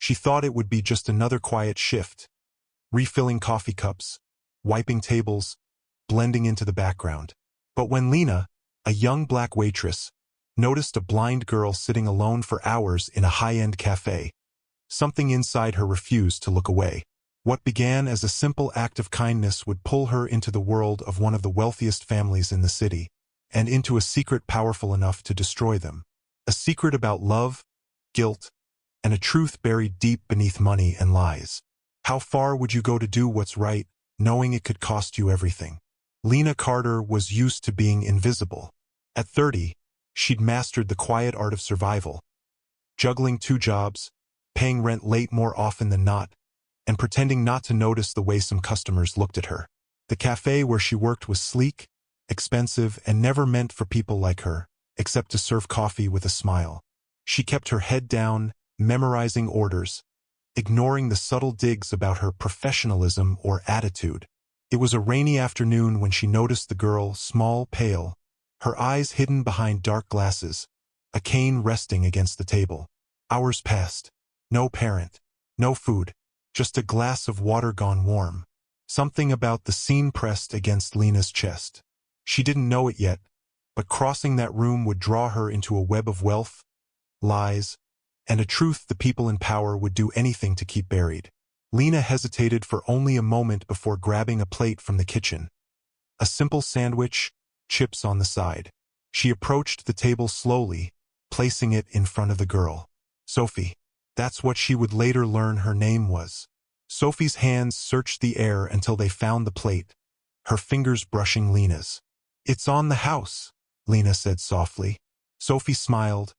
She thought it would be just another quiet shift, refilling coffee cups, wiping tables, blending into the background. But when Lena, a young black waitress, noticed a blind girl sitting alone for hours in a high-end cafe, something inside her refused to look away. What began as a simple act of kindness would pull her into the world of one of the wealthiest families in the city, and into a secret powerful enough to destroy them. A secret about love, guilt, and a truth buried deep beneath money and lies. How far would you go to do what's right, knowing it could cost you everything? Lena Carter was used to being invisible. At 30, she'd mastered the quiet art of survival, juggling 2 jobs, paying rent late more often than not, and pretending not to notice the way some customers looked at her. The cafe where she worked was sleek, expensive, and never meant for people like her, except to serve coffee with a smile. She kept her head down, memorizing orders, ignoring the subtle digs about her professionalism or attitude. It was a rainy afternoon when she noticed the girl, small, pale, her eyes hidden behind dark glasses, a cane resting against the table. Hours passed. No parent, no food, just a glass of water gone warm. Something about the scene pressed against Lena's chest. She didn't know it yet, but crossing that room would draw her into a web of wealth, lies, and a truth the people in power would do anything to keep buried. Lena hesitated for only a moment before grabbing a plate from the kitchen. A simple sandwich, chips on the side. She approached the table slowly, placing it in front of the girl. Sophie. That's what she would later learn her name was. Sophie's hands searched the air until they found the plate, her fingers brushing Lena's. "It's on the house," Lena said softly. Sophie smiled,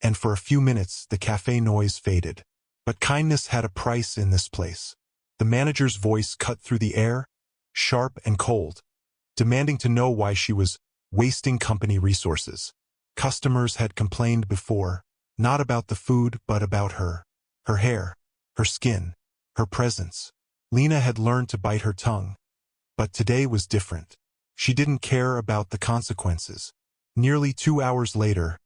and for a few minutes the cafe noise faded. But kindness had a price in this place. The manager's voice cut through the air, sharp and cold, demanding to know why she was wasting company resources. Customers had complained before, not about the food but about her. Her hair, her skin, her presence. Lena had learned to bite her tongue. But today was different. She didn't care about the consequences. Nearly 2 hours later,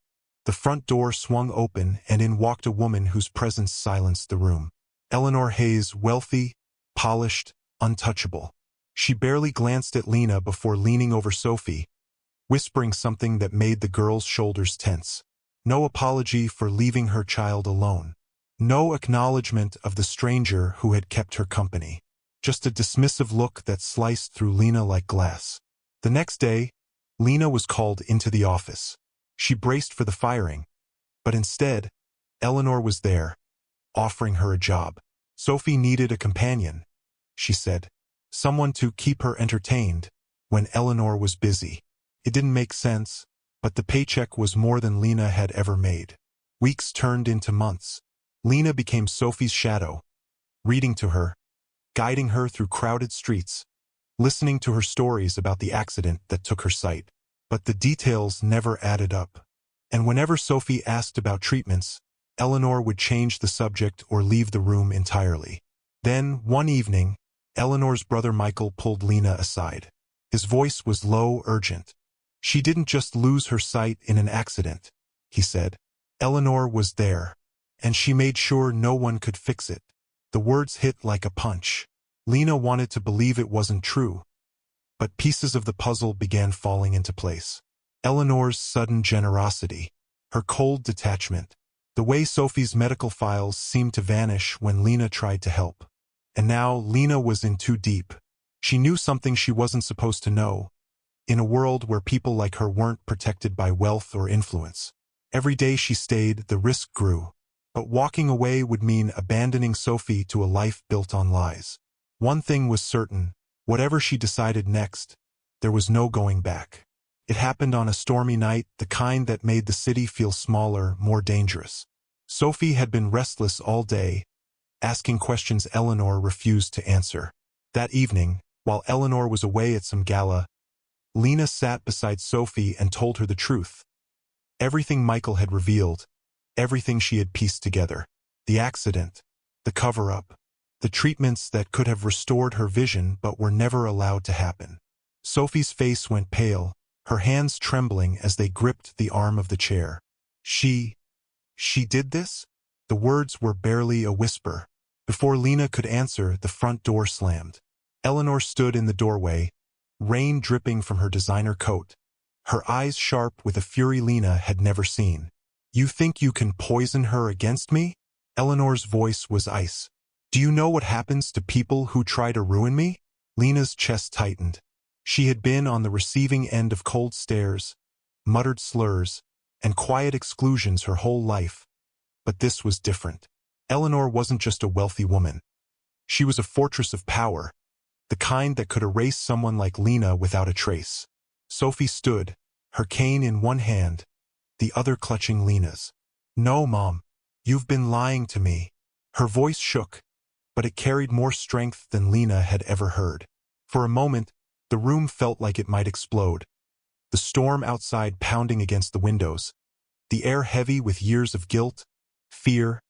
the front door swung open and in walked a woman whose presence silenced the room. Eleanor Hayes, wealthy, polished, untouchable. She barely glanced at Lena before leaning over Sophie, whispering something that made the girl's shoulders tense. No apology for leaving her child alone. No acknowledgement of the stranger who had kept her company. Just a dismissive look that sliced through Lena like glass. The next day, Lena was called into the office. She braced for the firing, but instead, Eleanor was there, offering her a job. Sophie needed a companion, she said. Someone to keep her entertained when Eleanor was busy. It didn't make sense, but the paycheck was more than Lena had ever made. Weeks turned into months. Lena became Sophie's shadow, reading to her, guiding her through crowded streets, listening to her stories about the accident that took her sight. But the details never added up. And whenever Sophie asked about treatments, Eleanor would change the subject or leave the room entirely. Then, one evening, Eleanor's brother Michael pulled Lena aside. His voice was low, urgent. "She didn't just lose her sight in an accident," he said. "Eleanor was there, and she made sure no one could fix it." The words hit like a punch. Lena wanted to believe it wasn't true, but pieces of the puzzle began falling into place. Eleanor's sudden generosity, her cold detachment, the way Sophie's medical files seemed to vanish when Lena tried to help. And now Lena was in too deep. She knew something she wasn't supposed to know, in a world where people like her weren't protected by wealth or influence. Every day she stayed, the risk grew. But walking away would mean abandoning Sophie to a life built on lies. One thing was certain. Whatever she decided next, there was no going back. It happened on a stormy night, the kind that made the city feel smaller, more dangerous. Sophie had been restless all day, asking questions Eleanor refused to answer. That evening, while Eleanor was away at some gala, Lena sat beside Sophie and told her the truth. Everything Michael had revealed, everything she had pieced together. The accident, the cover-up, the treatments that could have restored her vision but were never allowed to happen. Sophie's face went pale, her hands trembling as they gripped the arm of the chair. She did this? The words were barely a whisper. Before Lena could answer, the front door slammed. Eleanor stood in the doorway, rain dripping from her designer coat, her eyes sharp with a fury Lena had never seen. "You think you can poison her against me?" Eleanor's voice was ice. "Do you know what happens to people who try to ruin me?" Lena's chest tightened. She had been on the receiving end of cold stares, muttered slurs, and quiet exclusions her whole life. But this was different. Eleanor wasn't just a wealthy woman. She was a fortress of power, the kind that could erase someone like Lena without a trace. Sophie stood, her cane in one hand, the other clutching Lena's. "No, Mom. You've been lying to me." Her voice shook, but it carried more strength than Lena had ever heard. For a moment, the room felt like it might explode. The storm outside pounding against the windows, the air heavy with years of guilt, fear,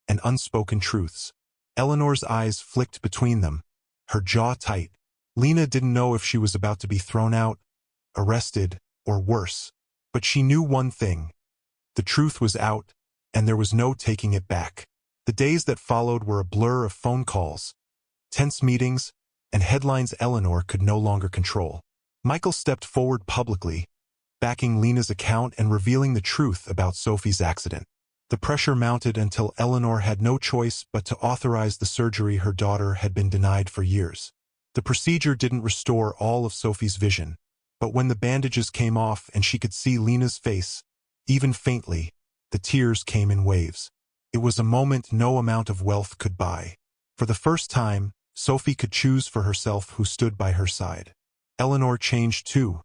and unspoken truths. Eleanor's eyes flicked between them, her jaw tight. Lena didn't know if she was about to be thrown out, arrested, or worse. But she knew one thing. The truth was out, and there was no taking it back. The days that followed were a blur of phone calls, tense meetings, and headlines Eleanor could no longer control. Michael stepped forward publicly, backing Lena's account and revealing the truth about Sophie's accident. The pressure mounted until Eleanor had no choice but to authorize the surgery her daughter had been denied for years. The procedure didn't restore all of Sophie's vision, but when the bandages came off and she could see Lena's face, even faintly, the tears came in waves. It was a moment no amount of wealth could buy. For the first time, Sophie could choose for herself who stood by her side. Eleanor changed too.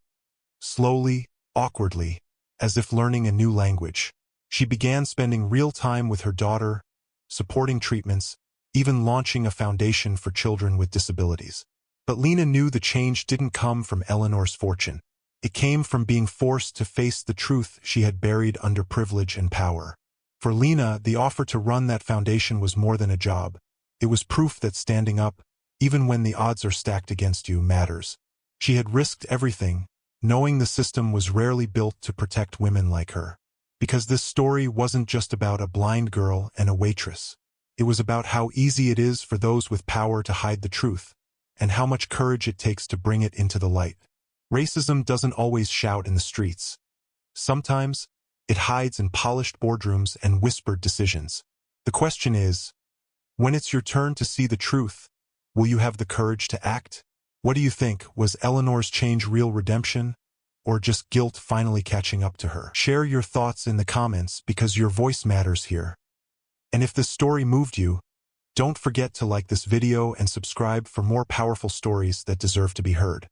Slowly, awkwardly, as if learning a new language. She began spending real time with her daughter, supporting treatments, even launching a foundation for children with disabilities. But Lena knew the change didn't come from Eleanor's fortune. It came from being forced to face the truth she had buried under privilege and power. For Lena, the offer to run that foundation was more than a job. It was proof that standing up, even when the odds are stacked against you, matters. She had risked everything, knowing the system was rarely built to protect women like her. Because this story wasn't just about a blind girl and a waitress. It was about how easy it is for those with power to hide the truth, and how much courage it takes to bring it into the light. Racism doesn't always shout in the streets. Sometimes, it hides in polished boardrooms and whispered decisions. The question is, when it's your turn to see the truth, will you have the courage to act? What do you think? Was Eleanor's change real redemption, or just guilt finally catching up to her? Share your thoughts in the comments because your voice matters here. And if this story moved you, don't forget to like this video and subscribe for more powerful stories that deserve to be heard.